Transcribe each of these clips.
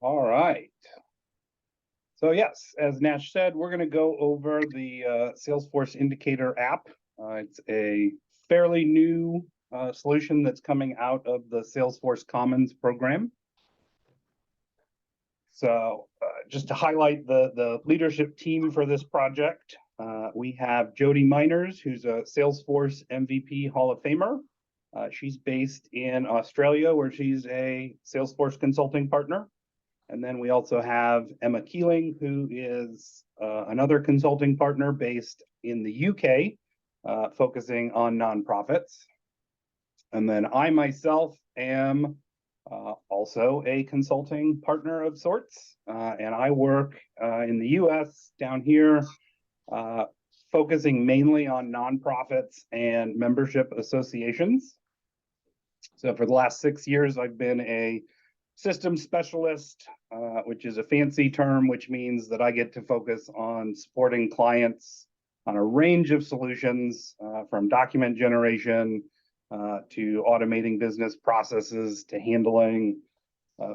All right. So yes, as Nash said, we're going to go over the Salesforce Indicator app. It's a fairly new solution that's coming out of the Salesforce Commons program. So just to highlight the leadership team for this project, we have Jody Miners, who's a Salesforce MVP Hall of Famer. She's based in Australia, where she's a Salesforce consulting partner. And then we also have Emma Keeling, who is another consulting partner based in the UK, focusing on nonprofits. And then I myself am also a consulting partner of sorts, and I work in the US down here, focusing mainly on nonprofits and membership associations. So for the last 6 years, I've been a systems specialist, which is a fancy term, which means that I get to focus on supporting clients on a range of solutions, from document generation to automating business processes to handling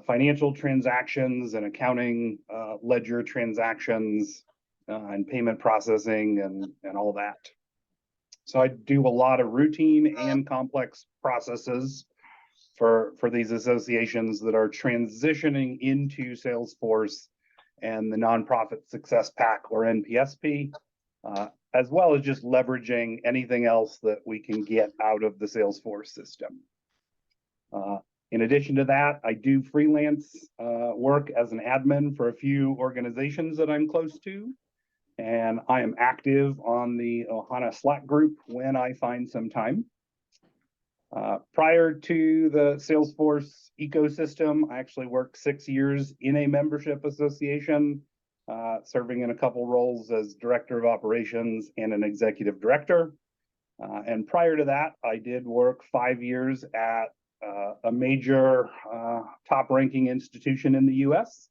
financial transactions and accounting ledger transactions and payment processing and all that. So I do a lot of routine and complex processes for these associations that are transitioning into Salesforce and the Nonprofit Success Pack, or NPSP, as well as just leveraging anything else that we can get out of the Salesforce system. In addition to that, I do freelance work as an admin for a few organizations that I'm close to, and I am active on the Ohana Slack group when I find some time. Prior to the Salesforce ecosystem, I actually worked 6 years in a membership association, serving in a couple roles as director of operations and an executive director. And prior to that, I did work 5 years at a major top-ranking institution in the US,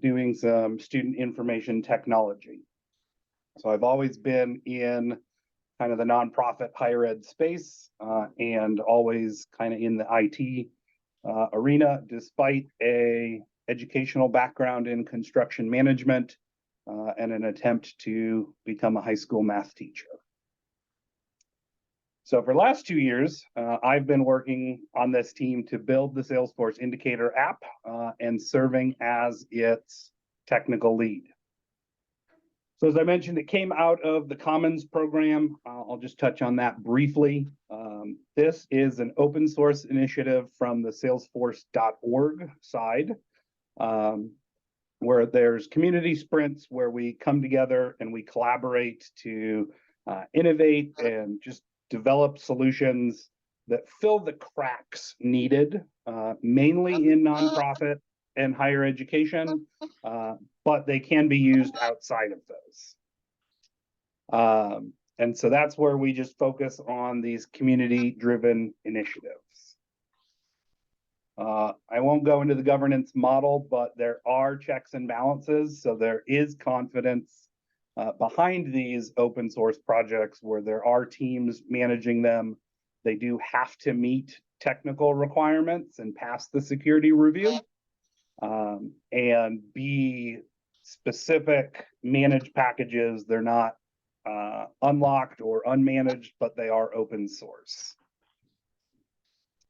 doing some student information technology. So I've always been in kind of the nonprofit higher ed space, and always kind of in the IT arena, despite a educational background in construction management and an attempt to become a high school math teacher. So for the last 2 years, I've been working on this team to build the Salesforce Indicator app and serving as its technical lead. So as I mentioned, it came out of the Commons program. I'll just touch on that briefly. This is an open source initiative from the salesforce.org side, where there's community sprints where we come together and we collaborate to innovate and just develop solutions that fill the cracks needed, mainly in nonprofit and higher education, but they can be used outside of those. And so that's where we just focus on these community-driven initiatives. I won't go into the governance model, but there are checks and balances. So there is confidence behind these open source projects where there are teams managing them. They do have to meet technical requirements and pass the security review, and be specific managed packages. They're not unlocked or unmanaged, but they are open source.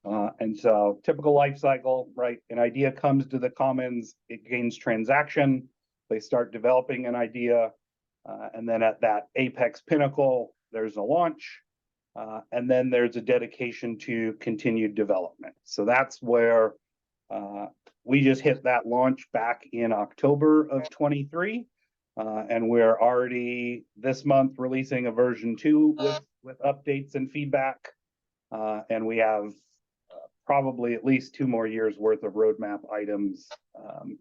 And so typical life cycle, right? An idea comes to the Commons, it gains transaction, they start developing an idea, and then at that apex pinnacle, there's a launch, and then there's a dedication to continued development. So that's where we just hit that launch back in October of 23, and we're already this month releasing a version 2 with updates and feedback, and we have probably at least 2 more years worth of roadmap items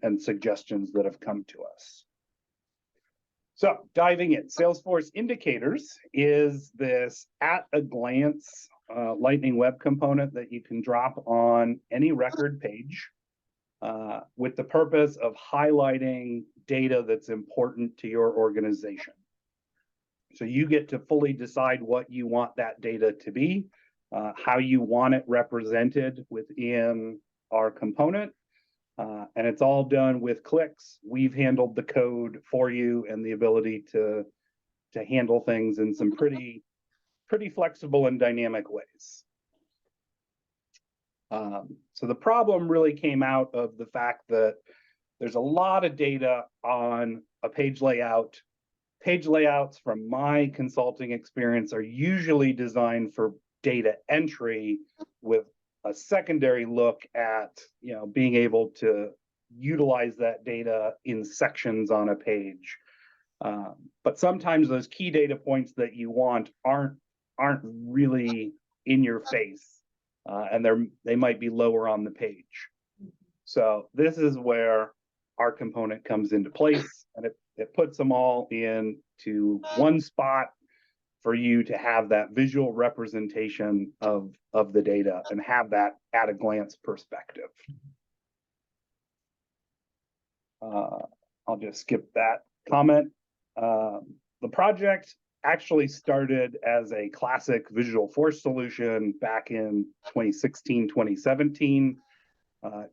and suggestions that have come to us. So diving in, Salesforce Indicators is this at-a-glance Lightning Web component that you can drop on any record page with the purpose of highlighting data that's important to your organization. So you get to fully decide what you want that data to be, how you want it represented within our component, And it's all done with clicks. We've handled the code for you and the ability to handle things in some pretty flexible and dynamic ways. So the problem really came out of the fact that there's a lot of data on a page layout. Page layouts, from my consulting experience, are usually designed for data entry with a secondary look at, being able to utilize that data in sections on a page. But sometimes those key data points that you want aren't really in your face, and they might be lower on the page. So this is where our component comes into place, and it puts them all into one spot for you to have that visual representation of the data and have that at a glance perspective. I'll just skip that comment. The project actually started as a classic Visualforce solution back in 2016, 2017.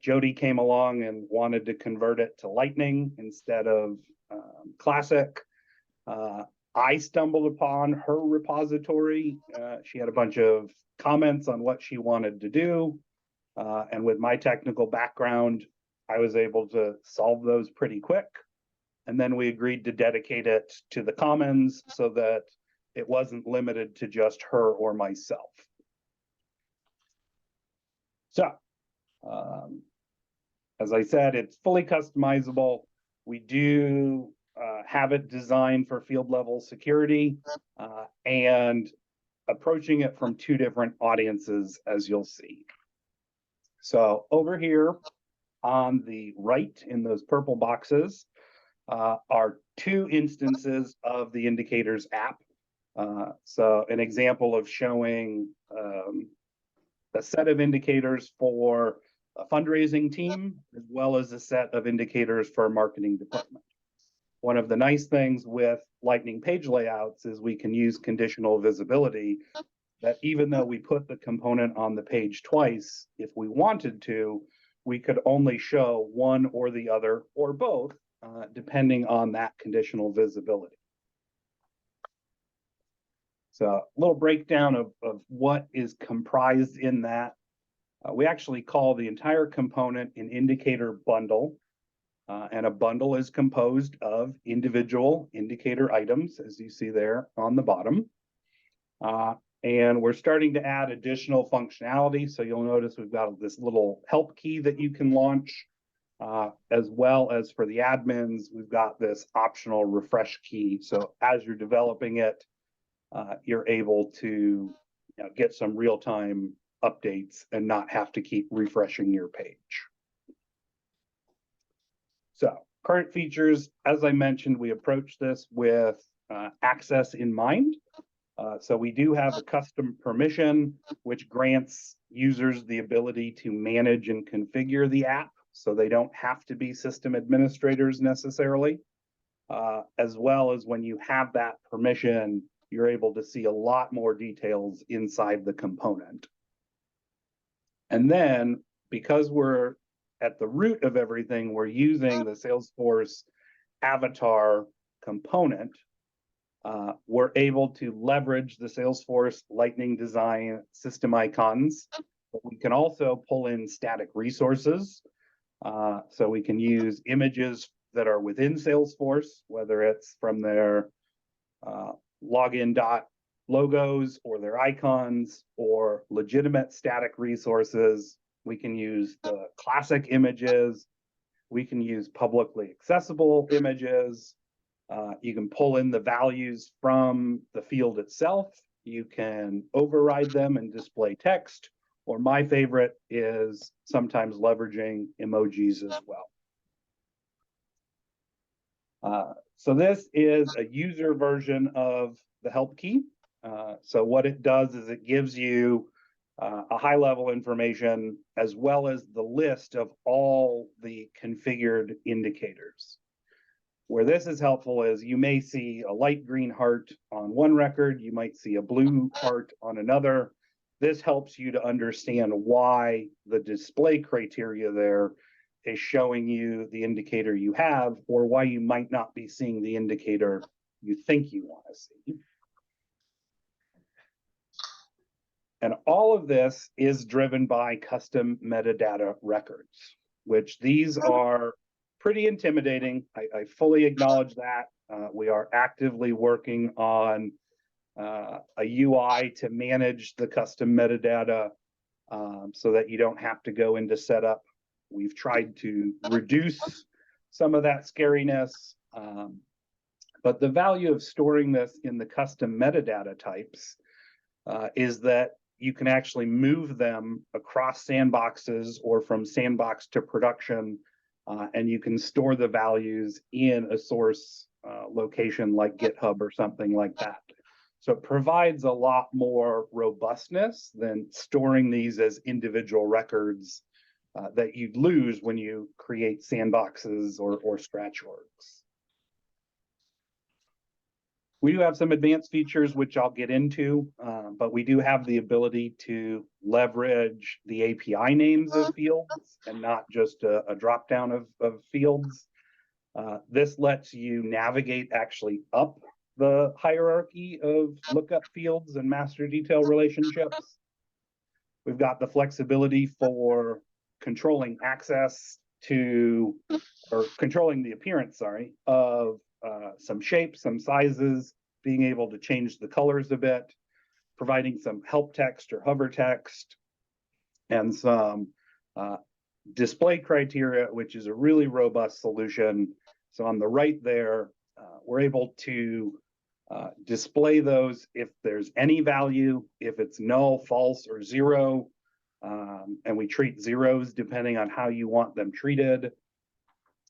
Jody came along and wanted to convert it to Lightning instead of Classic. I stumbled upon her repository. She had a bunch of comments on what she wanted to do. And with my technical background, I was able to solve those pretty quick. And then we agreed to dedicate it to the commons so that it wasn't limited to just her or myself. So, as I said, it's fully customizable. We do have it designed for field level security and approaching it from two different audiences, as you'll see. So over here on the right in those purple boxes are two instances of the Indicators app. So an example of showing a set of indicators for a fundraising team, as well as a set of indicators for a marketing department. One of the nice things with Lightning page layouts is we can use conditional visibility, that even though we put the component on the page twice, if we wanted to, we could only show one or the other or both, depending on that conditional visibility. So a little breakdown of what is comprised in that. We actually call the entire component an indicator bundle. And a bundle is composed of individual indicator items, as you see there on the bottom. And we're starting to add additional functionality. So you'll notice we've got this little help key that you can launch, as well as for the admins, we've got this optional refresh key. So as you're developing it, you're able to get some real-time updates and not have to keep refreshing your page. So current features, as I mentioned, we approach this with access in mind. So we do have a custom permission, which grants users the ability to manage and configure the app, so they don't have to be system administrators necessarily. As well as when you have that permission, you're able to see a lot more details inside the component. And then, because we're at the root of everything, we're using the Salesforce avatar component. We're able to leverage the Salesforce Lightning Design system icons. But we can also pull in static resources. So we can use images that are within Salesforce, whether it's from their login dot logos or their icons or legitimate static resources. We can use the classic images. We can use publicly accessible images. You can pull in the values from the field itself. You can override them and display text, or my favorite is sometimes leveraging emojis as well. So this is a user version of the help key. So what it does is it gives you a high level information as well as the list of all the configured indicators. Where this is helpful is you may see a light green heart on one record, you might see a blue heart on another. This helps you to understand why the display criteria there is showing you the indicator you have, or why you might not be seeing the indicator you think you want to see. And all of this is driven by custom metadata records, which these are pretty intimidating. I fully acknowledge that. We are actively working on a UI to manage the custom metadata so that you don't have to go into setup. We've tried to reduce some of that scariness, but the value of storing this in the custom metadata types is that you can actually move them across sandboxes or from sandbox to production, and you can store the values in a source location like GitHub or something like that. So it provides a lot more robustness than storing these as individual records that you'd lose when you create sandboxes or scratch orgs. We do have some advanced features, which I'll get into, but we do have the ability to leverage the API names of fields and not just a drop-down of fields. This lets you navigate actually up the hierarchy of lookup fields and master detail relationships. We've got the flexibility for controlling access to, or controlling the appearance, sorry, of some shapes, some sizes, being able to change the colors a bit, providing some help text or hover text, and some display criteria, which is a really robust solution. So on the right there, we're able to display those if there's any value, if it's null, false, or zero, and we treat zeros depending on how you want them treated.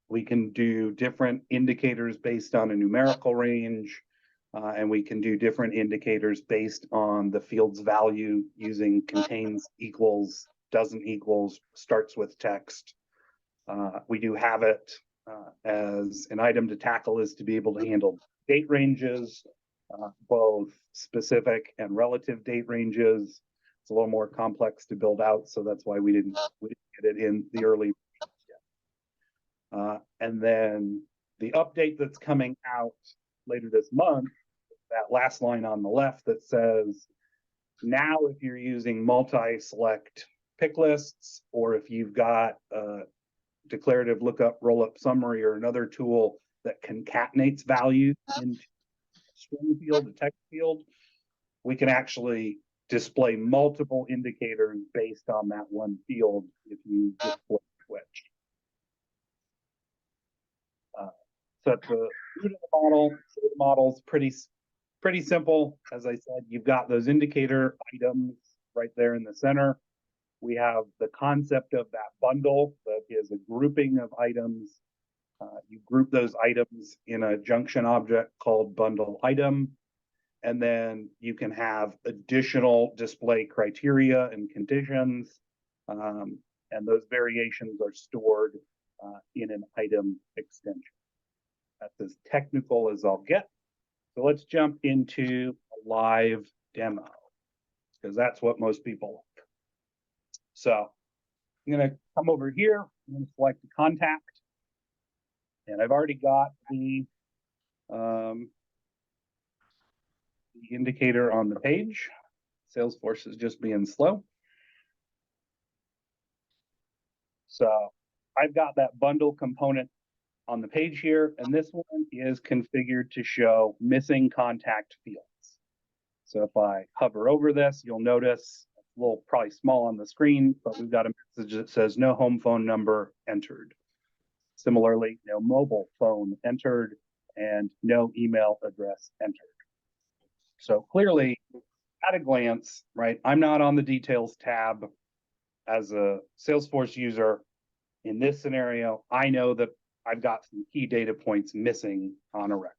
We can do different indicators based on a numerical range, and we can do different indicators based on the field's value using contains, equals, doesn't equals, starts with text. We do have it as an item to tackle is to be able to handle date ranges, both specific and relative date ranges. It's a little more complex to build out, so that's why we didn't get it in the early and then the update that's coming out later this month, that last line on the left that says, now if you're using multi-select pick lists, or if you've got a declarative lookup rollup summary or another tool that concatenates values into a string field, a text field, we can actually display multiple indicators based on that one field if you display switch. So at the root of the model, the model's pretty simple. As I said, you've got those indicator items right there in the center. We have the concept of that bundle that is a grouping of items. You group those items in a junction object called bundle item, and then you can have additional display criteria and conditions, and those variations are stored in an item extension. That's as technical as I'll get. So let's jump into a live demo, because that's what most people like. So I'm going to come over here. I'm going to select the contact, and I've already got the indicator on the page. Salesforce is just being slow. So I've got that bundle component on the page here, and this one is configured to show missing contact fields. So if I hover over this, you'll notice it's a little probably small on the screen, but we've got a message that says no home phone number entered. Similarly, no mobile phone entered and no email address entered. So clearly, at a glance, right, I'm not on the details tab as a Salesforce user. In this scenario, I know that I've got some key data points missing on a record.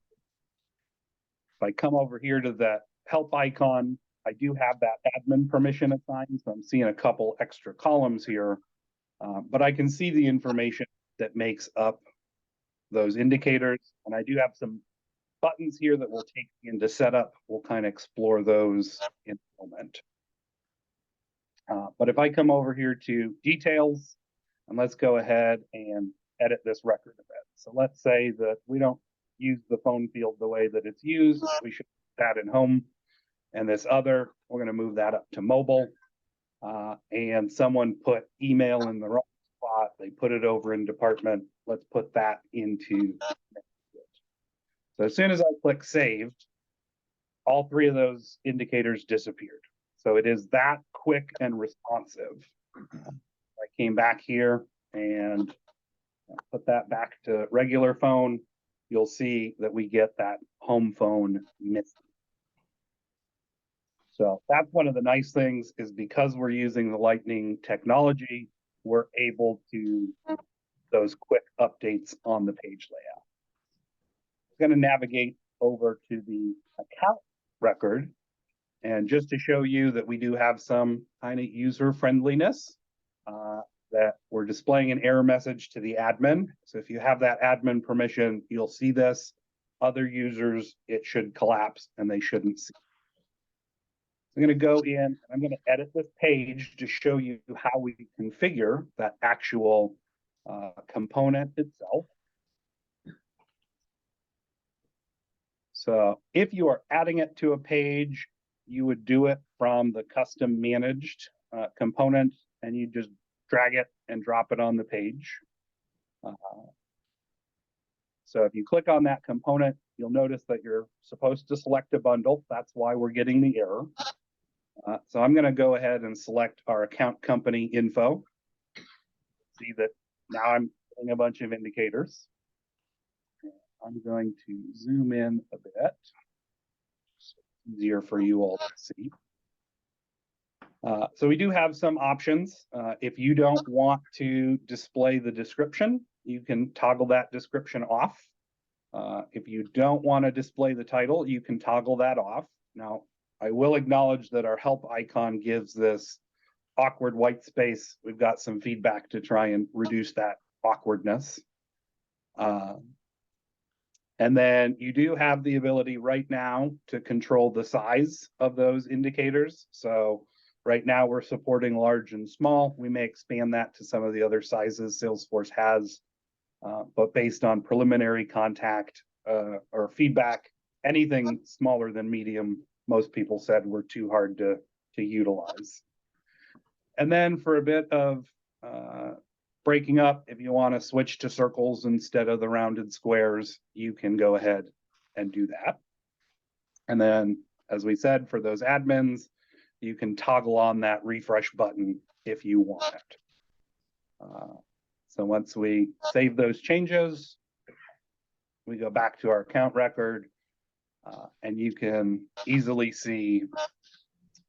If I come over here to that help icon, I do have that admin permission assigned, so I'm seeing a couple extra columns here, but I can see the information that makes up those indicators, and I do have some buttons here that will take me into setup. We'll kind of explore those in a moment. But if I come over here to details, And let's go ahead and edit this record a bit. So let's say that we don't use the phone field the way that it's used. We should put that in home. And this other, we're going to move that up to mobile. And someone put email in the wrong spot. They put it over in department. Let's put that into. So as soon as I click saved, all three of those indicators disappeared. So it is that quick and responsive. I came back here and put that back to regular phone. You'll see that we get that home phone missing. So that's one of the nice things, is because we're using the Lightning technology, we're able to those quick updates on the page layout. I'm going to navigate over to the account record. And just to show you that we do have some kind of user friendliness, that we're displaying an error message to the admin. So if you have that admin permission, you'll see this. Other users, it should collapse and they shouldn't see. I'm going to go in and I'm going to edit this page to show you how we configure that actual component itself. So if you are adding it to a page, you would do it from the custom managed component, and you just drag it and drop it on the page. So if you click on that component, you'll notice that you're supposed to select a bundle. That's why we're getting the error. So I'm going to go ahead and select our account company info. See that now I'm getting a bunch of indicators. I'm going to zoom in a bit. So it's easier for you all to see. So we do have some options. If you don't want to display the description, you can toggle that description off. If you don't want to display the title, you can toggle that off. Now, I will acknowledge that our help icon gives this awkward white space. We've got some feedback to try and reduce that awkwardness. And then you do have the ability right now to control the size of those indicators. So right now we're supporting large and small. We may expand that to some of the other sizes Salesforce has, but based on preliminary contact or feedback, anything smaller than medium, most people said were too hard to utilize. And then for a bit of breaking up, if you want to switch to circles instead of the rounded squares, you can go ahead and do that. And then, as we said, for those admins, you can toggle on that refresh button if you want it. So once we save those changes, we go back to our account record, and you can easily see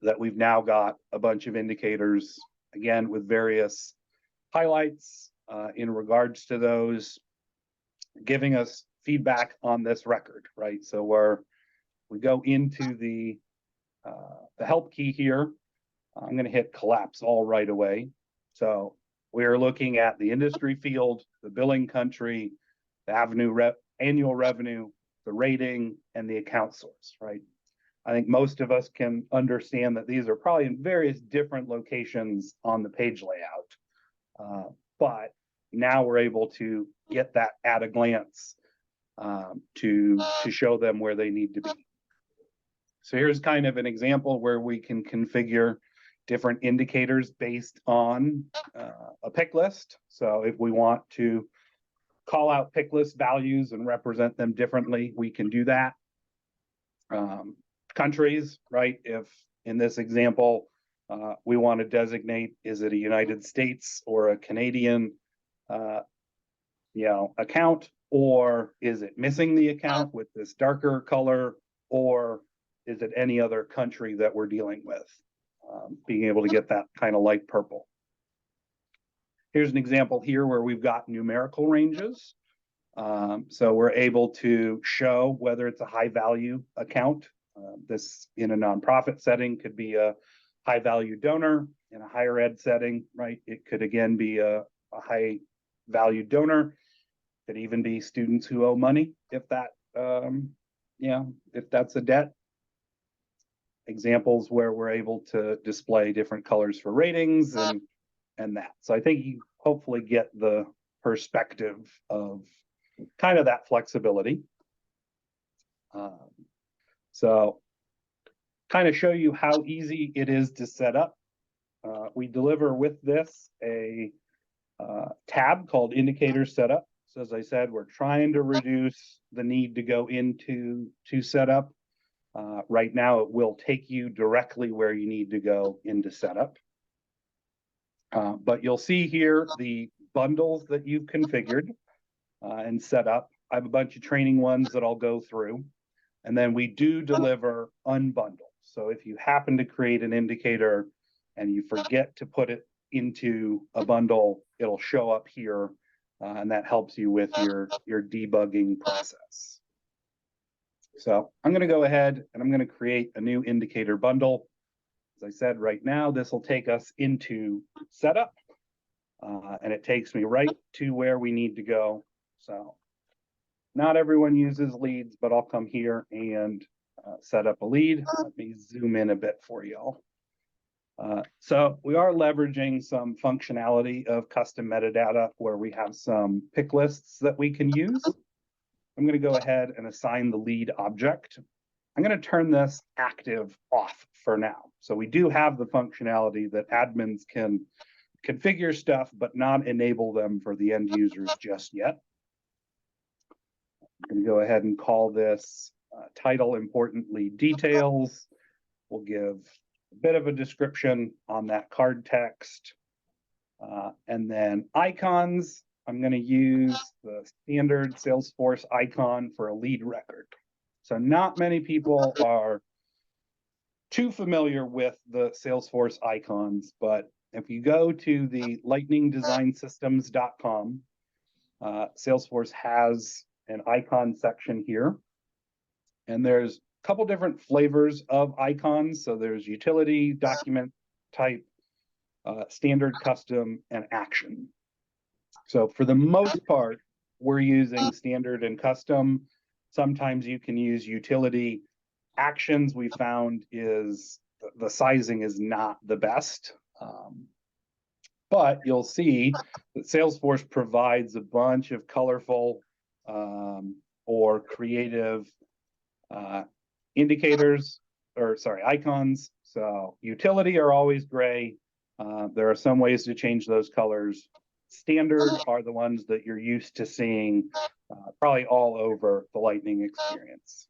that we've now got a bunch of indicators, again, with various highlights in regards to those, giving us feedback on this record, right? So we go into the help key here. I'm going to hit collapse all right away. So we are looking at the industry field, the billing country, the annual revenue, the rating, and the account source, right? I think most of us can understand that these are probably in various different locations on the page layout. But now we're able to get that at a glance to show them where they need to be. So here's kind of an example where we can configure different indicators based on a pick list. So if we want to call out pick list values and represent them differently, we can do that. Countries, right? If in this example, we want to designate, is it a United States or a Canadian account, or is it missing the account with this darker color, or is it any other country that we're dealing with? Being able to get that kind of light purple. Here's an example here where we've got numerical ranges. So we're able to show whether it's a high value account. This in a nonprofit setting could be a high value donor. In a higher ed setting, right? It could again be a high value donor. Could even be students who owe money if that, if that's a debt. Examples where we're able to display different colors for ratings and that. So I think you hopefully get the perspective of kind of that flexibility. So kind of show you how easy it is to set up. We deliver with this a tab called Indicator Setup. So as I said, we're trying to reduce the need to go into setup. Right now, it will take you directly where you need to go into setup. But you'll see here the bundles that you've configured and set up. I have a bunch of training ones that I'll go through. And then we do deliver unbundled. So if you happen to create an indicator and you forget to put it into a bundle, it'll show up here, and that helps you with your debugging process. So I'm going to go ahead and I'm going to create a new indicator bundle. As I said, right now, this will take us into setup, and it takes me right to where we need to go. So not everyone uses leads, but I'll come here and set up a lead. Let me zoom in a bit for y'all. So we are leveraging some functionality of custom metadata where we have some pick lists that we can use. I'm going to go ahead and assign the lead object. I'm going to turn this active off for now. So we do have the functionality that admins can configure stuff, but not enable them for the end users just yet. I'm going to go ahead and call this title important lead details. We'll give a bit of a description on that card text. And then icons, I'm going to use the standard Salesforce icon for a lead record. So not many people are too familiar with the Salesforce icons, but if you go to the lightningdesignsystems.com, Salesforce has an icon section here. And there's a couple different flavors of icons. So there's utility, document type, standard, custom, and action. So for the most part, we're using standard and custom. Sometimes you can use utility. Actions we found is the sizing is not the best. But you'll see that Salesforce provides a bunch of colorful or creative indicators, or sorry, icons. So utility are always gray. There are some ways to change those colors. Standard are the ones that you're used to seeing probably all over the Lightning experience.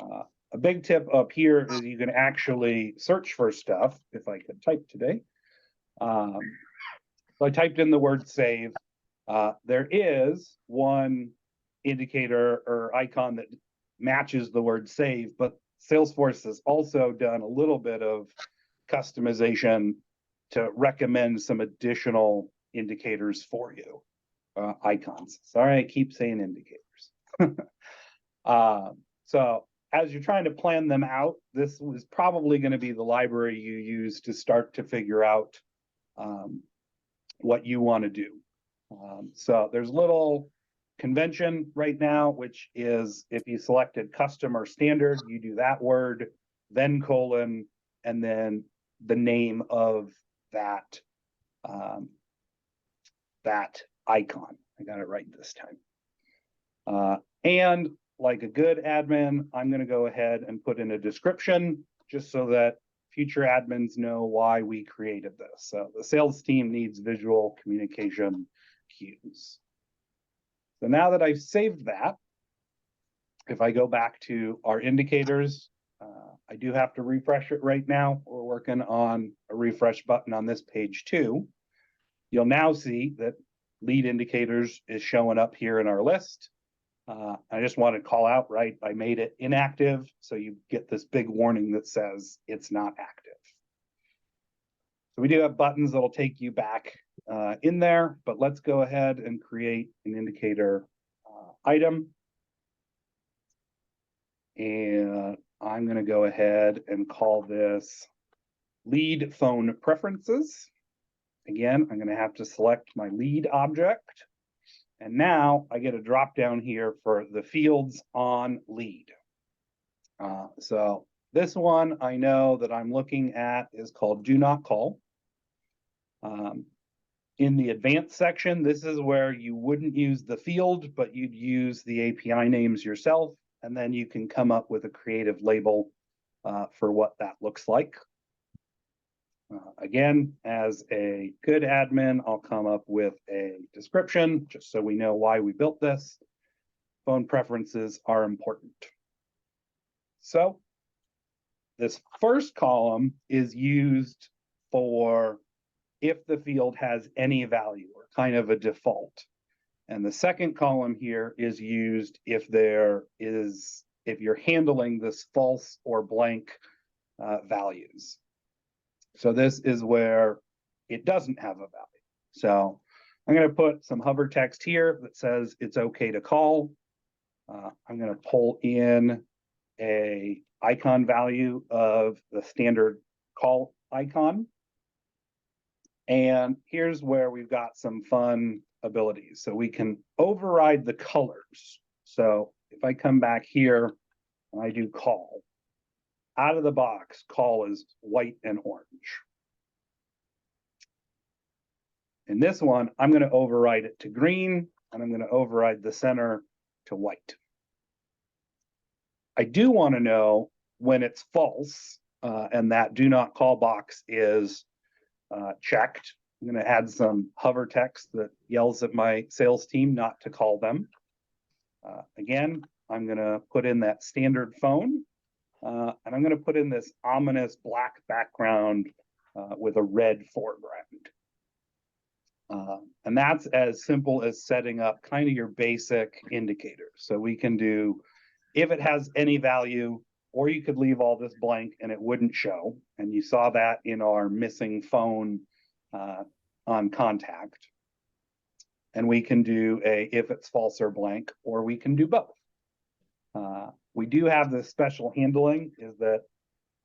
A big tip up here is you can actually search for stuff, if I could type today. So I typed in the word save. There is one indicator or icon that matches the word save, but Salesforce has also done a little bit of customization to recommend some additional indicators for you, icons. Sorry, I keep saying indicators. So as you're trying to plan them out, this was probably going to be the library you use to start to figure out what you want to do. So there's a little convention right now, which is if you selected custom or standard, you do that word, then colon, and then the name of that that icon. I got it right this time. And like a good admin, I'm going to go ahead and put in a description just so that future admins know why we created this. So the sales team needs visual communication cues. So now that I've saved that, if I go back to our indicators, I do have to refresh it right now. We're working on a refresh button on this page too. You'll now see that lead indicators is showing up here in our list. I just want to call out, right? I made it inactive, so you get this big warning that says it's not active. So we do have buttons that'll take you back in there, but let's go ahead and create an indicator item. And I'm going to go ahead and call this lead phone preferences. Again, I'm going to have to select my lead object. And now I get a drop down here for the fields on lead. So this one I know that I'm looking at is called do not call. In the advanced section, this is where you wouldn't use the field, but you'd use the API names yourself, and then you can come up with a creative label for what that looks like. Again, as a good admin, I'll come up with a description just so we know why we built this. Phone preferences are important. So this first column is used for if the field has any value, or kind of a default. And the second column here is used if you're handling this false or blank values. So this is where it doesn't have a value. So I'm going to put some hover text here that says it's okay to call. I'm going to pull in a icon value of the standard call icon. And here's where we've got some fun abilities. So we can override the colors. So if I come back here and I do call, out of the box, call is white and orange. In this one, I'm going to override it to green, and I'm going to override the center to white. I do want to know when it's false, and that do not call box is checked. I'm going to add some hover text that yells at my sales team not to call them. Again, I'm going to put in that standard phone, and I'm going to put in this ominous black background with a red foreground. And that's as simple as setting up kind of your basic indicators. So we can do if it has any value, or you could leave all this blank and it wouldn't show. And you saw that in our missing phone on contact. And we can do a if it's false or blank, or we can do both. We do have this special handling is that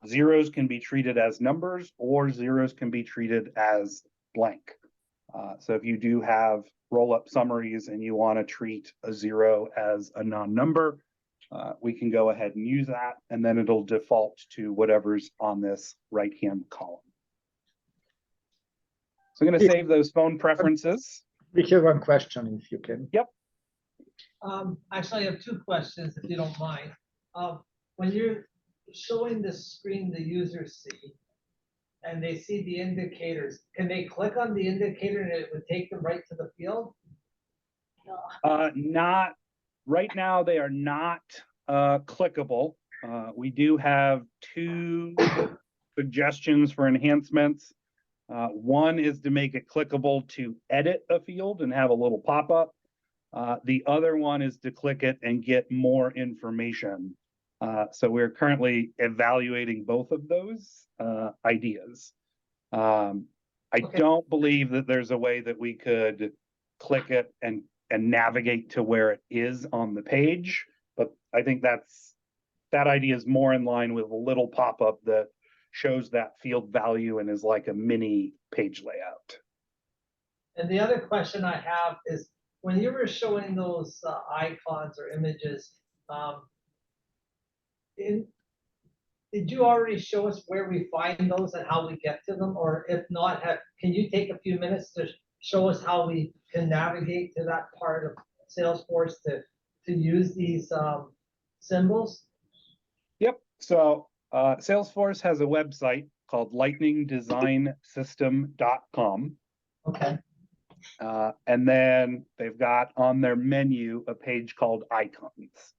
zeros can be treated as numbers or zeros can be treated as blank. So if you do have roll-up summaries and you want to treat a zero as a non-number, we can go ahead and use that, and then it'll default to whatever's on this right-hand column. So I'm going to save those phone preferences. We have one question, if you can. Yep. Actually, I have two questions, if you don't mind. When you're showing the screen the users see, and they see the indicators, can they click on the indicator and it would take them right to the field? Not right now. They are not clickable. We do have two suggestions for enhancements. One is to make it clickable to edit a field and have a little pop-up. The other one is to click it and get more information. So we're currently evaluating both of those ideas. I don't believe that there's a way that we could click it and navigate to where it is on the page, but I think that idea is more in line with a little pop-up that shows that field value and is like a mini page layout. And the other question I have is, when you were showing those icons or images, did you already show us where we find those and how we get to them? Or if not, can you take a few minutes to show us how we can navigate to that part of Salesforce to use these symbols? Yep. So Salesforce has a website called lightningdesignsystem.com. Okay. And then they've got on their menu a page called icons.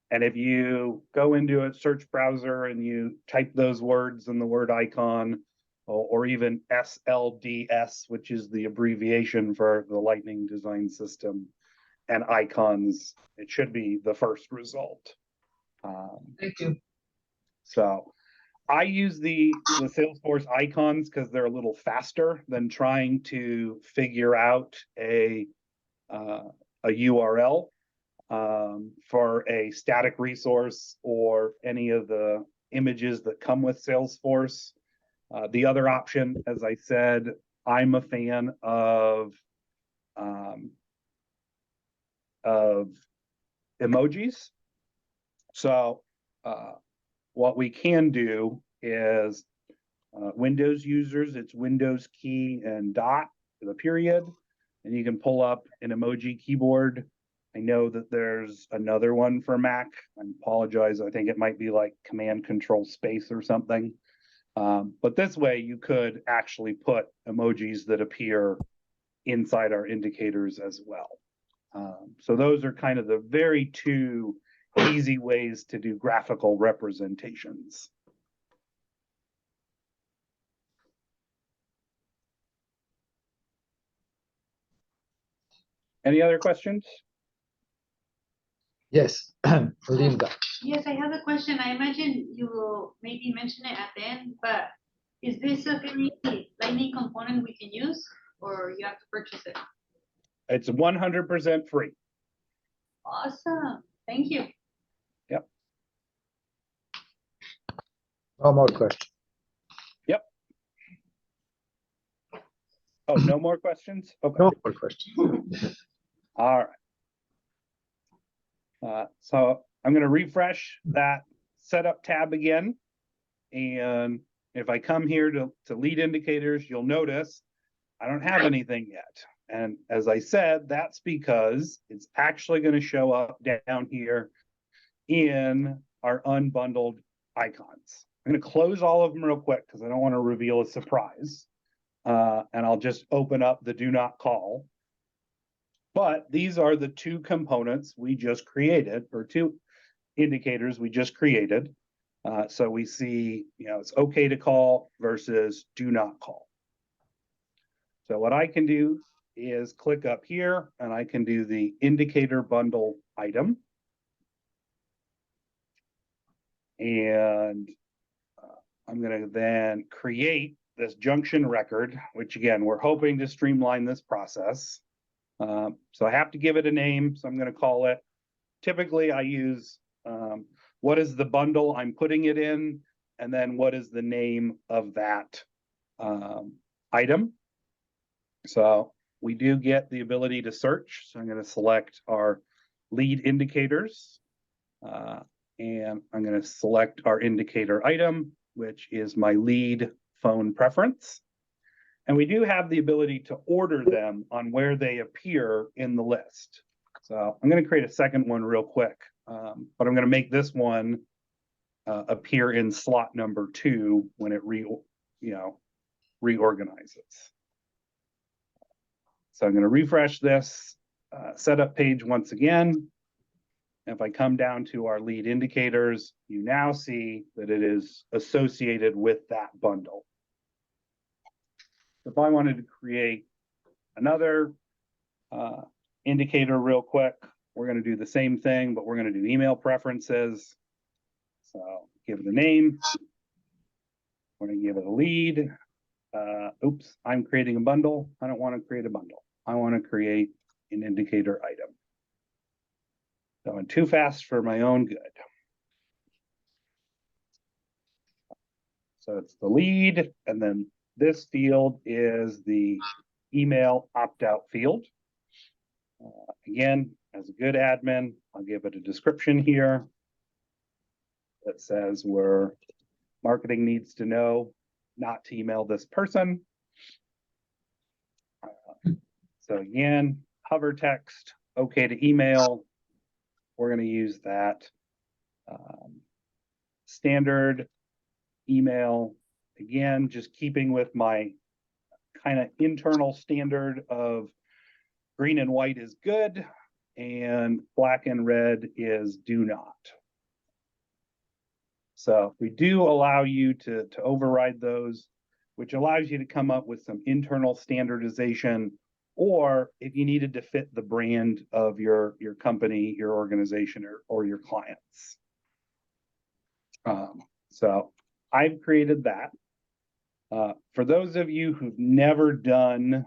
And if you go into a search browser and you type those words in the word icon, or even SLDS, which is the abbreviation for the Lightning Design System, and icons, it should be the first result. Thank you. So I use the Salesforce icons because they're a little faster than trying to figure out a URL for a static resource or any of the images that come with Salesforce. The other option, as I said, I'm a fan of emojis. So what we can do is Windows users, it's Windows key and dot. with a period, and you can pull up an emoji keyboard. I know that there's another one for Mac. I apologize. I think it might be like Command Control Space or something. But this way you could actually put emojis that appear inside our indicators as well. So those are kind of the very two easy ways to do graphical representations. Any other questions? Yes, Linda. Yes, I have a question. I imagine you will maybe mention it at the end, but is this a very lightning component we can use, or you have to purchase it? It's 100% free. Awesome. Thank you. No more questions. Oh, no more questions? Okay. No more questions. All right. So I'm going to refresh that setup tab again. And if I come here to lead indicators, you'll notice I don't have anything yet. And as I said, that's because it's actually going to show up down here in our unbundled icons. I'm going to close all of them real quick because I don't want to reveal a surprise. And I'll just open up the do not call. But these are the two components we just created, or two indicators we just created. So we see, it's okay to call versus do not call. So what I can do is click up here and I can do the indicator bundle item. And I'm going to then create this junction record, which again, we're hoping to streamline this process. So I have to give it a name. So I'm going to call it, typically I use what is the bundle I'm putting it in, and then what is the name of that item. So we do get the ability to search. So I'm going to select our lead indicators, and I'm going to select our indicator item, which is my lead phone preference. And we do have the ability to order them on where they appear in the list. So I'm going to create a second one real quick, but I'm going to make this one appear in slot number 2 when it reorganizes. So I'm going to refresh this setup page once again. If I come down to our lead indicators, you now see that it is associated with that bundle. If I wanted to create another indicator real quick, we're going to do the same thing, but we're going to do email preferences. So give it a name. We're going to give it a lead. Oops, I'm creating a bundle. I don't want to create a bundle. I want to create an indicator item. Going too fast for my own good. So it's the lead, and then this field is the email opt-out field. Again, as a good admin, I'll give it a description here that says where marketing needs to know not to email this person. So again, hover text, okay to email. We're going to use that standard email. Again, just keeping with my kind of internal standard of green and white is good, and black and red is do not. So we do allow you to override those, which allows you to come up with some internal standardization, or if you needed to fit the brand of your company, your organization, or your clients. So I've created that. For those of you who've never done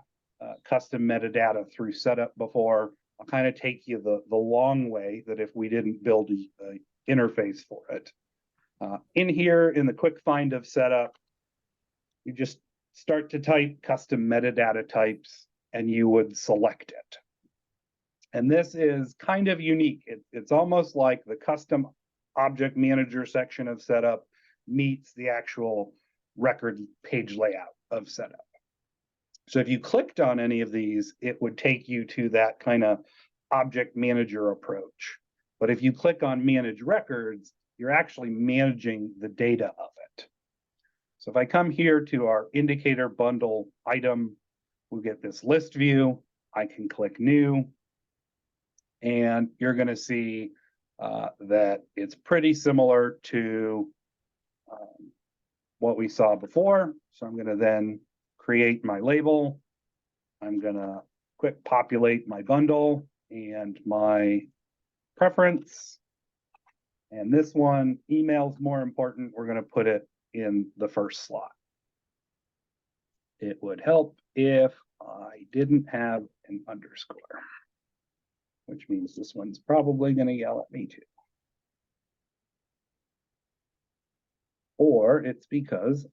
custom metadata through setup before, I'll kind of take you the long way that if we didn't build an interface for it. In here, in the quick find of setup, you just start to type custom metadata types and you would select it. And this is kind of unique. It's almost like the custom object manager section of setup meets the actual record page layout of setup. So if you clicked on any of these, it would take you to that kind of object manager approach. But if you click on manage records, you're actually managing the data of it. So if I come here to our indicator bundle item, we get this list view. I can click new, and you're going to see that it's pretty similar to what we saw before. So I'm going to then create my label. I'm going to quick populate my bundle and my preference. And this one, email's more important. We're going to put it in the first slot. It would help if I didn't have an underscore, which means this one's probably going to yell at me too. Or it's because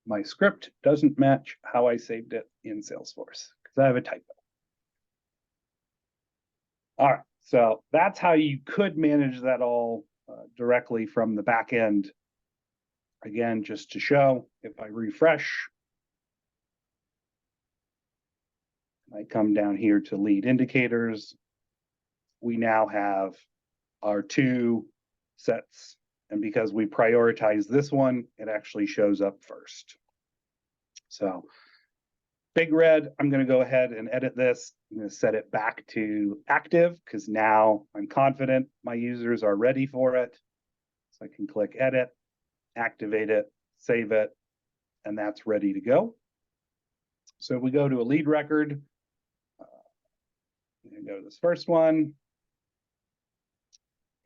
my script doesn't match how I saved it in Salesforce because I have a typo. All right, so that's how you could manage that all directly from the back end. Again, just to show, if I refresh, I come down here to lead indicators, we now have our two sets. And because we prioritize this one, it actually shows up first. So big red, I'm going to go ahead and edit this. I'm going to set it back to active because now I'm confident my users are ready for it. So I can click edit, activate it, save it, and that's ready to go. So we go to a lead record. I'm going to go to this first one.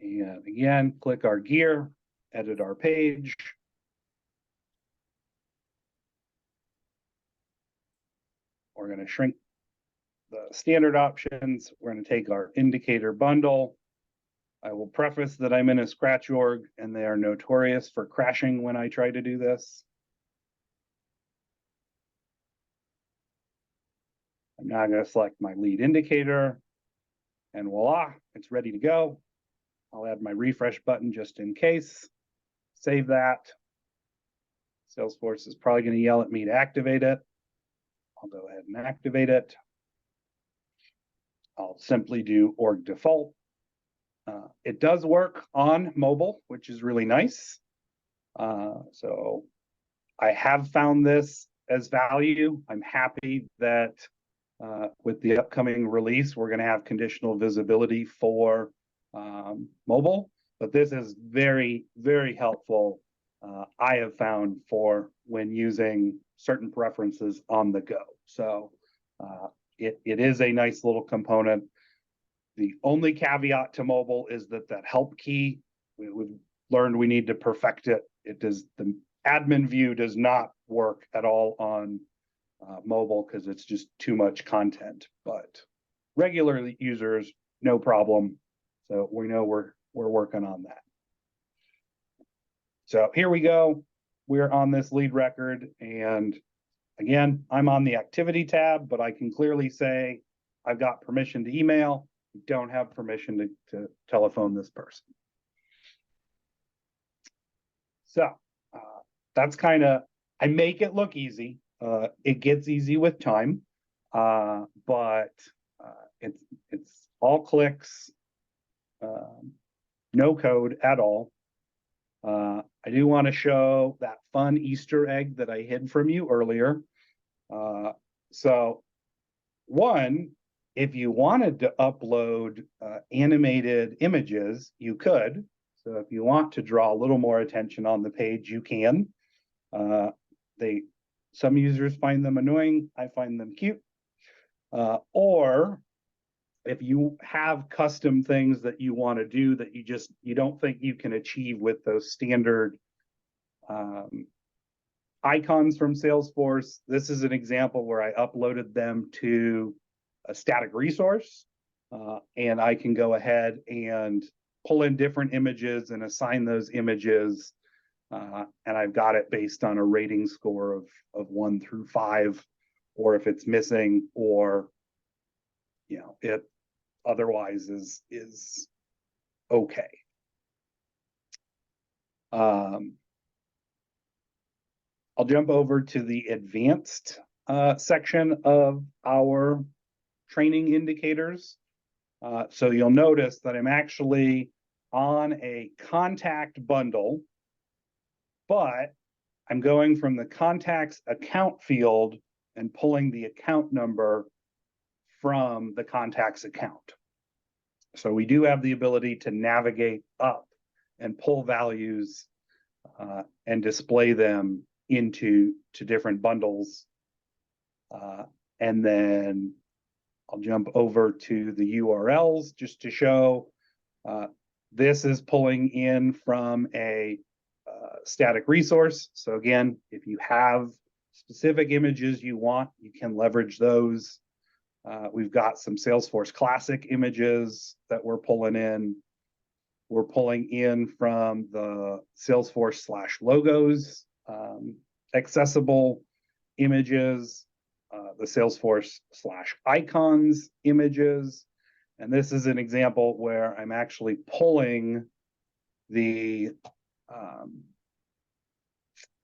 And again, click our gear, edit our page. We're going to shrink the standard options. We're going to take our indicator bundle. I will preface that I'm in a Scratch org and they are notorious for crashing when I try to do this. I'm now going to select my lead indicator and voila, it's ready to go. I'll add my refresh button just in case. Save that. Salesforce is probably going to yell at me to activate it. I'll go ahead and activate it. I'll simply do org default. It does work on mobile, which is really nice. So I have found this as value. I'm happy that with the upcoming release, we're going to have conditional visibility for mobile, but this is very, very helpful. I have found for when using certain preferences on the go. So it is a nice little component. The only caveat to mobile is that help key, we've learned we need to perfect it. The admin view does not work at all on mobile because it's just too much content, but regular users, no problem. So we know we're working on that. So here we go. We're on this lead record. And again, I'm on the activity tab, but I can clearly say I've got permission to email. I don't have permission to telephone this person. So that's kind of, I make it look easy. It gets easy with time, but it's all clicks, no code at all. I do want to show that fun Easter egg that I hid from you earlier. So one, if you wanted to upload animated images, you could. So if you want to draw a little more attention on the page, you can. Some users find them annoying. I find them cute. Or if you have custom things that you want to do that you don't think you can achieve with those standard icons from Salesforce, this is an example where I uploaded them to a static resource, and I can go ahead and pull in different images and assign those images, and I've got it based on a rating score of 1 through 5, or if it's missing, or it otherwise is okay. I'll jump over to the advanced section of our training indicators. So you'll notice that I'm actually on a contact bundle, but I'm going from the contacts account field and pulling the account number from the contacts account. So we do have the ability to navigate up and pull values and display them into different bundles. And then I'll jump over to the URLs just to show this is pulling in from a static resource. So again, if you have specific images you want, you can leverage those. We've got some Salesforce Classic images that we're pulling in. We're pulling in from the Salesforce/logos accessible images, the Salesforce/icons images. And this is an example where I'm actually pulling the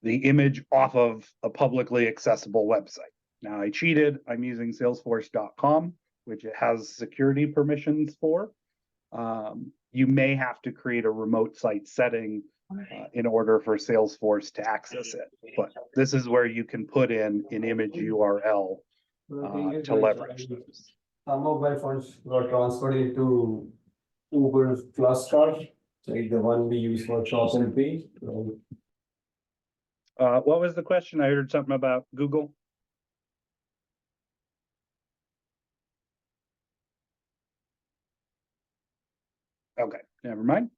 image off of a publicly accessible website. Now I cheated, I'm using salesforce.com, which it has security permissions for. You may have to create a remote site setting in order for Salesforce to access it. But this is where you can put in an image URL to leverage those. Some of my funds got transferred into Uber Plus card, like the one we use for shop and pay. What was the question? I heard something about Google. Okay, never mind.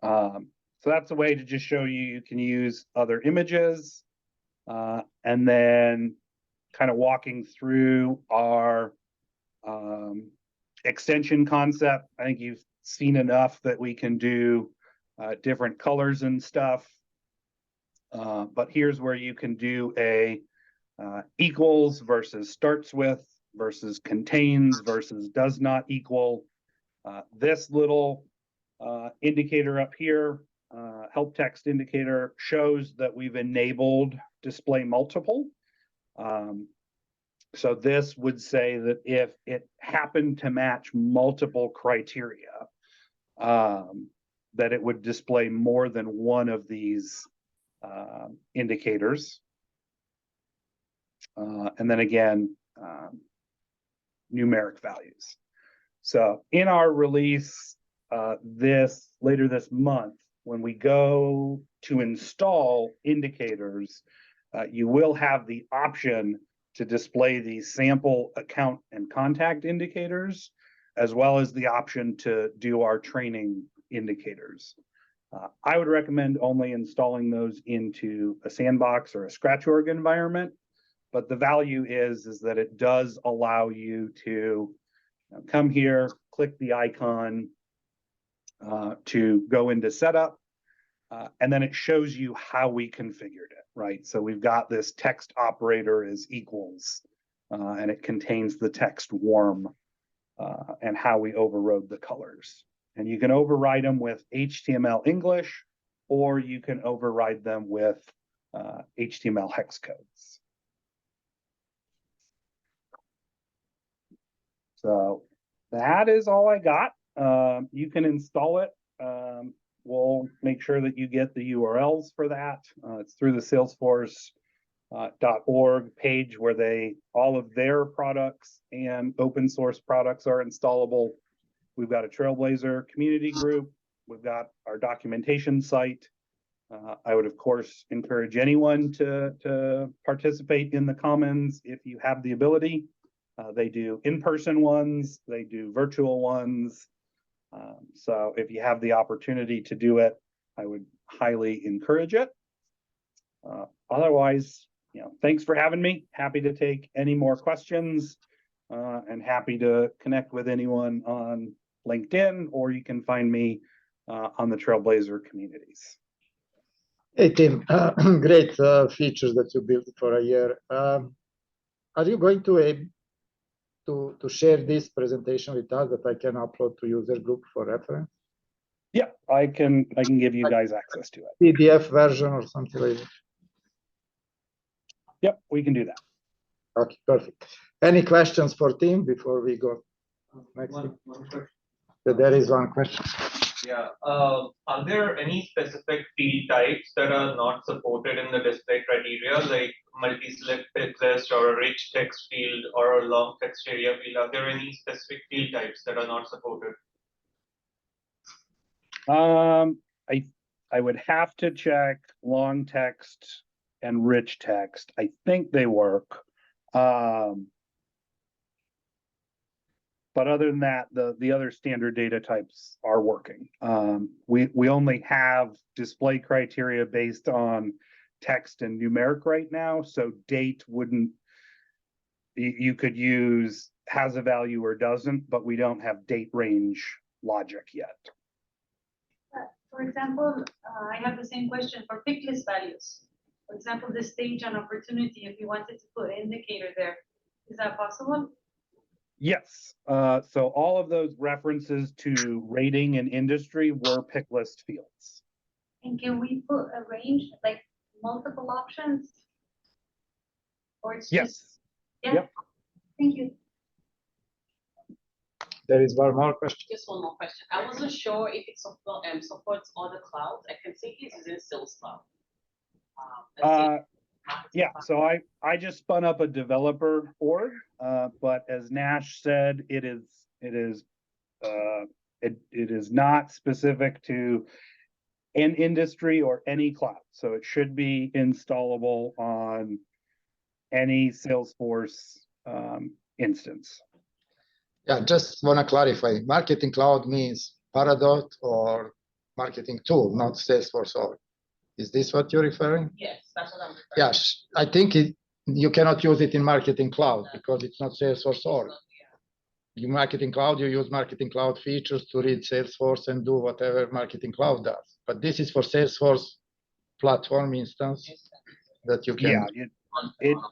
So that's a way to just show you can use other images, and then kind of walking through our extension concept. I think you've seen enough that we can do different colors and stuff. But here's where you can do a equals versus starts with versus contains versus does not equal. This little indicator up here, help text indicator, shows that we've enabled display multiple. So this would say that if it happened to match multiple criteria, that it would display more than one of these indicators. And then again, numeric values. So in our release later this month, when we go to install indicators, you will have the option to display these sample account and contact indicators, as well as the option to do our training indicators. I would recommend only installing those into a sandbox or a scratch org environment, but the value is that it does allow you to come here, click the icon to go into setup, and then it shows you how we configured it, right? So we've got this text operator as equals, and it contains the text warm and how we overrode the colors. And you can override them with HTML English, or you can override them with HTML hex codes. So that is all I got. You can install it. We'll make sure that you get the URLs for that. It's through the Salesforce.org page where all of their products and open source products are installable. We've got a Trailblazer community group. We've got our documentation site. I would, of course, encourage anyone to participate in the Commons if you have the ability. They do in-person ones, they do virtual ones. So if you have the opportunity to do it, I would highly encourage it. Otherwise, thanks for having me. Happy to take any more questions and happy to connect with anyone on LinkedIn, or you can find me on the Trailblazer communities. Hey, Tim, great features that you built for a year. Are you going to share this presentation with us that I can upload to user group for reference? Yeah, I can give you guys access to it. PDF version or something like that? Yep, we can do that. Okay, perfect. Any questions for Tim before we go next? One question. There is one question. Yeah, are there any specific field types that are not supported in the display criteria, like multi-select pick list or a rich text field or a long text area field? Are there any specific field types that are not supported? I would have to check long text and rich text. I think they work. But other than that, the other standard data types are working. We only have display criteria based on text and numeric right now, so date wouldn't. You could use has a value or doesn't, but we don't have date range logic yet. For example, I have the same question for pick list values. For example, the stage and opportunity, if you wanted to put an indicator there, is that possible? Yes, so all of those references to rating and industry were pick list fields. And can we put a range, like multiple options? Or it's just, Yes, yeah, yep. Thank you. There is one more question. Just one more question. I wasn't sure if it supports all the clouds. I can see it's in Sales Cloud. Yeah, so I just spun up a developer org, but as Nash said, it is not specific to an industry or any cloud. So it should be installable on any Salesforce instance. Yeah, just want to clarify. Marketing Cloud means Paradot or Marketing Tool, not Salesforce org. Is this what you're referring? Yes, that's what I'm referring. Yes, I think you cannot use it in Marketing Cloud because it's not Salesforce org. In Marketing Cloud, you use Marketing Cloud features to read Salesforce and do whatever Marketing Cloud does. But this is for Salesforce platform instance that you can. Yeah,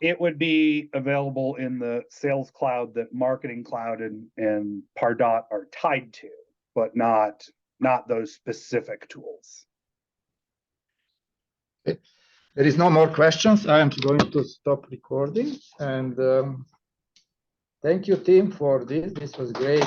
it would be available in the Sales Cloud that Marketing Cloud and Pardot are tied to, but not those specific tools. There is no more questions. I am going to stop recording and thank you, Tim, for this. This was great.